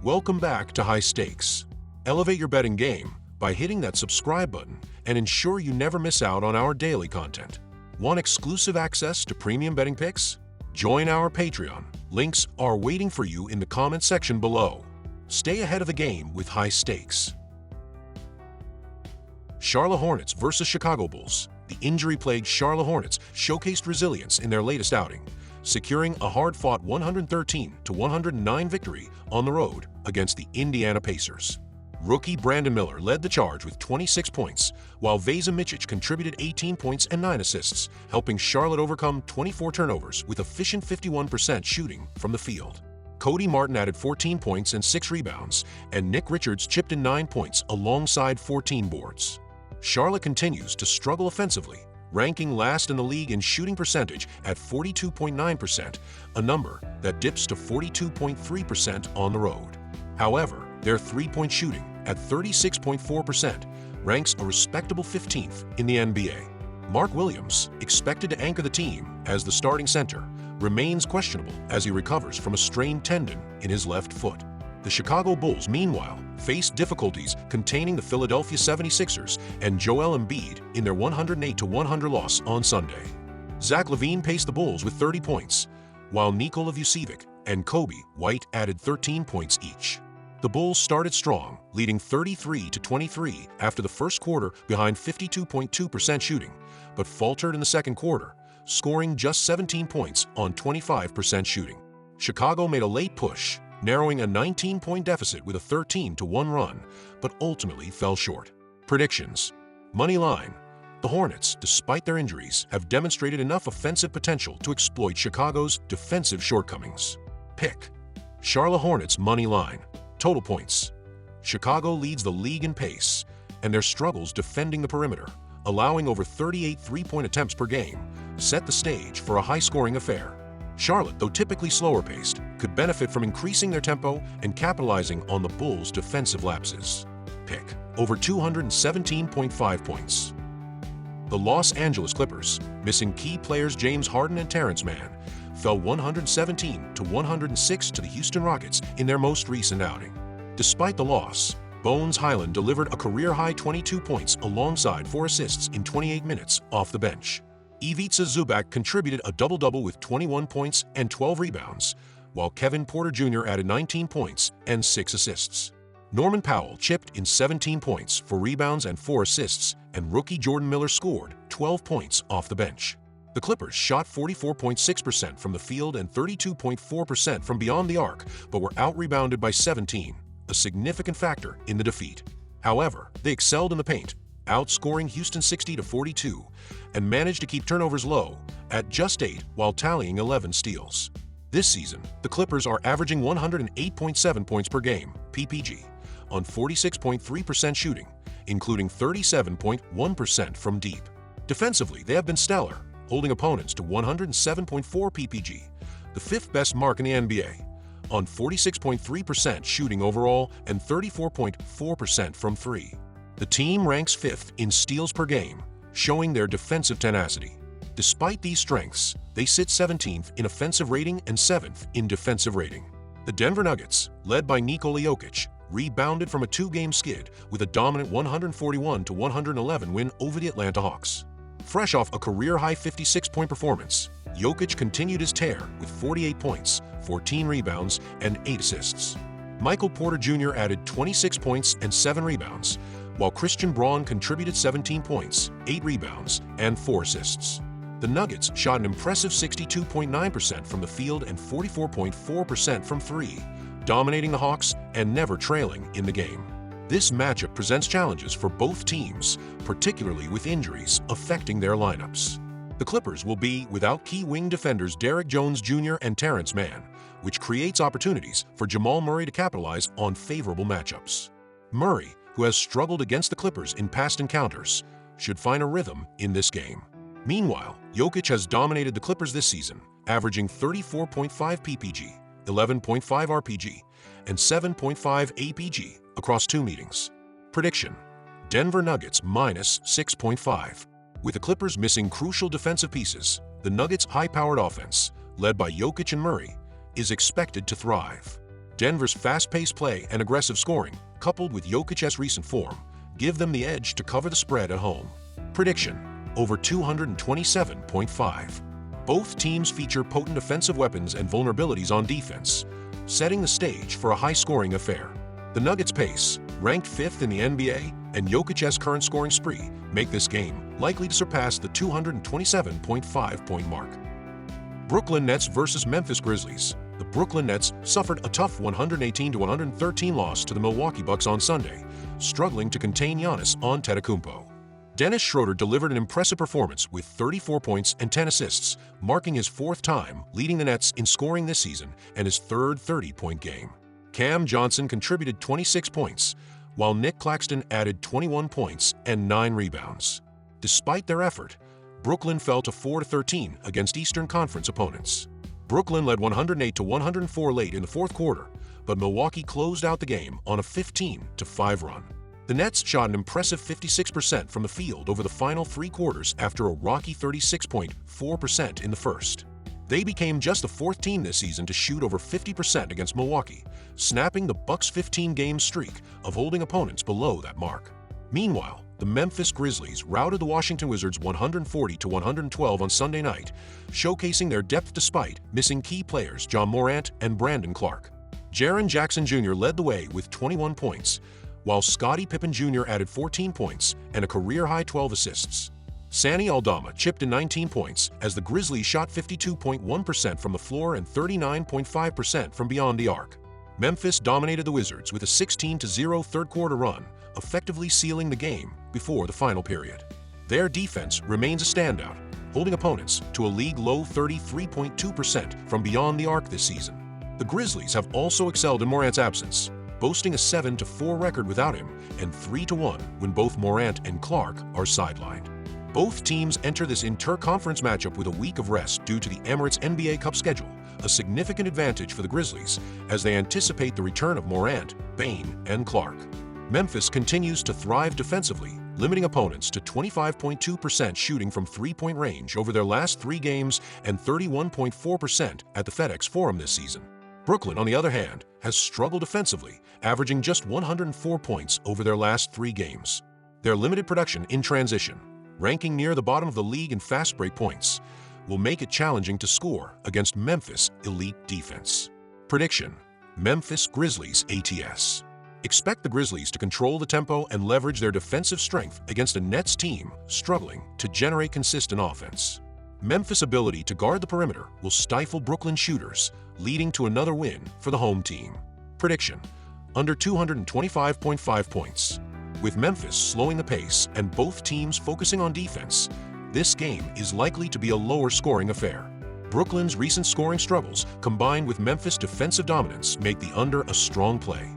Welcome back to High Stakes. Elevate your betting game by hitting that subscribe button and ensure you never miss out on our daily content. Want exclusive access to premium betting picks? Join our Patreon. Links are waiting for you in the comment section below. Stay ahead of the game with High Stakes. Charlotte Hornets versus Chicago Bulls. The injury-plagued Charlotte Hornets showcased resilience in their latest outing, securing a hard-fought 113-109 victory on the road against the Indiana Pacers. Rookie Brandon Miller led the charge with 26 points, while Vaza Micic contributed 18 points and 9 assists, helping Charlotte overcome 24 turnovers with efficient 51% shooting from the field. Cody Martin added 14 points and 6 rebounds, and Nick Richards chipped in 9 points alongside 14 boards. Charlotte continues to struggle offensively, ranking last in the league in shooting percentage at 42.9%, a number that dips to 42.3% on the road. However, their three-point shooting at 36.4% ranks a respectable 15th in the NBA. Mark Williams, expected to anchor the team as the starting center, remains questionable as he recovers from a strained tendon in his left foot. The Chicago Bulls, meanwhile, faced difficulties containing the Philadelphia 76ers and Joel Embiid in their 108-100 loss on Sunday. Zach LaVine paced the Bulls with 30 points, while Nikola Vucevic and Kobe White added 13 points each. The Bulls started strong, leading 33-23 after the first quarter behind 52.2% shooting, but faltered in the second quarter, scoring just 17 points on 25% shooting. Chicago made a late push, narrowing a 19-point deficit with a 13-1 run, but ultimately fell short. Predictions. Money line. The Hornets, despite their injuries, have demonstrated enough offensive potential to exploit Chicago's defensive shortcomings. Pick. Charlotte Hornets money line. Total points. Chicago leads the league in pace, and their struggles defending the perimeter, allowing over 38 three-point attempts per game, set the stage for a high-scoring affair. Charlotte, though typically slower-paced, could benefit from increasing their tempo and capitalizing on the Bulls' defensive lapses. Pick. Over 217.5 points. The Los Angeles Clippers, missing key players James Harden and Terrence Mann, fell 117-106 to the Houston Rockets in their most recent outing. Despite the loss, Bones Hyland delivered a career-high 22 points alongside 4 assists in 28 minutes off the bench. Ivica Zubac contributed a double-double with 21 points and 12 rebounds, while Kevin Porter Jr. added 19 points and 6 assists. Norman Powell chipped in 17 points for rebounds and 4 assists, and rookie Jordan Miller scored 12 points off the bench. The Clippers shot 44.6% from the field and 32.4% from beyond the arc, but were out-rebounded by 17, a significant factor in the defeat. However, they excelled in the paint, outscoring Houston 60-42, and managed to keep turnovers low at just 8 while tallying 11 steals. This season, the Clippers are averaging 108.7 points per game, PPG, on 46.3% shooting, including 37.1% from deep. Defensively, they have been stellar, holding opponents to 107.4 PPG, the 5th best mark in the NBA, on 46.3% shooting overall and 34.4% from 3. The team ranks 5th in steals per game, showing their defensive tenacity. Despite these strengths, they sit 17th in offensive rating and 7th in defensive rating. The Denver Nuggets, led by Nikola Jokic, rebounded from a 2-game skid with a dominant 141-111 win over the Atlanta Hawks. Fresh off a career-high 56-point performance, Jokic continued his tear with 48 points, 14 rebounds, and 8 assists. Michael Porter Jr. added 26 points and 7 rebounds, while Christian Braun contributed 17 points, 8 rebounds, and 4 assists. The Nuggets shot an impressive 62.9% from the field and 44.4% from 3, dominating the Hawks and never trailing in the game. This matchup presents challenges for both teams, particularly with injuries affecting their lineups. The Clippers will be without key wing defenders Derrick Jones Jr. and Terrence Mann, which creates opportunities for Jamal Murray to capitalize on favorable matchups. Murray, who has struggled against the Clippers in past encounters, should find a rhythm in this game. Meanwhile, Jokic has dominated the Clippers this season, averaging 34.5 PPG, 11.5 RPG, and 7.5 APG across 2 meetings. Prediction: Denver Nuggets minus 6.5. With the Clippers missing crucial defensive pieces, the Nuggets' high-powered offense, led by Jokic and Murray, is expected to thrive. Denver's fast-paced play and aggressive scoring, coupled with Jokic's recent form, give them the edge to cover the spread at home. Prediction: over 227.5. Both teams feature potent offensive weapons and vulnerabilities on defense, setting the stage for a high-scoring affair. The Nuggets' pace, ranked 5th in the NBA, and Jokic's current scoring spree make this game likely to surpass the 227.5-point mark. Brooklyn Nets vs. Memphis Grizzlies. The Brooklyn Nets suffered a tough 118-113 loss to the Milwaukee Bucks on Sunday, struggling to contain Giannis Antetokounmpo. Dennis Schroeder delivered an impressive performance with 34 points and 10 assists, marking his 4th time leading the Nets in scoring this season and his 3rd 30-point game. Cam Johnson contributed 26 points, while Nick Claxton added 21 points and 9 rebounds. Despite their effort, Brooklyn fell to 4-13 against Eastern Conference opponents. Brooklyn led 108-104 late in the 4th quarter, but Milwaukee closed out the game on a 15-5 run. The Nets shot an impressive 56% from the field over the final 3 quarters after a rocky 36.4% in the first. They became just the 4th team this season to shoot over 50% against Milwaukee, snapping the Bucks' 15-game streak of holding opponents below that mark. Meanwhile, the Memphis Grizzlies routed the Washington Wizards 140-112 on Sunday night, showcasing their depth despite missing key players John Morant and Brandon Clark. Jaren Jackson Jr. led the way with 21 points, while Scottie Pippen Jr. added 14 points and a career-high 12 assists. Santi Aldama chipped in 19 points as the Grizzlies shot 52.1% from the floor and 39.5% from beyond the arc. Memphis dominated the Wizards with a 16-0 third-quarter run, effectively sealing the game before the final period. Their defense remains a standout, holding opponents to a league-low 33.2% from beyond the arc this season. The Grizzlies have also excelled in Morant's absence, boasting a 7-4 record without him and 3-1 when both Morant and Clark are sidelined. Both teams enter this inter-conference matchup with a week of rest due to the Emirates NBA Cup schedule, a significant advantage for the Grizzlies as they anticipate the return of Morant, Bane, and Clark. Memphis continues to thrive defensively, limiting opponents to 25.2% shooting from three-point range over their last 3 games and 31.4% at the FedEx Forum this season. Brooklyn, on the other hand, has struggled defensively, averaging just 104 points over their last 3 games. Their limited production in transition, ranking near the bottom of the league in fast break points, will make it challenging to score against Memphis' elite defense. Prediction: Memphis Grizzlies ATS. Expect the Grizzlies to control the tempo and leverage their defensive strength against a Nets team struggling to generate consistent offense. Memphis' ability to guard the perimeter will stifle Brooklyn shooters, leading to another win for the home team. Prediction: under 225.5 points. With Memphis slowing the pace and both teams focusing on defense, this game is likely to be a lower-scoring affair. Brooklyn's recent scoring struggles combined with Memphis' defensive dominance make the under a strong play.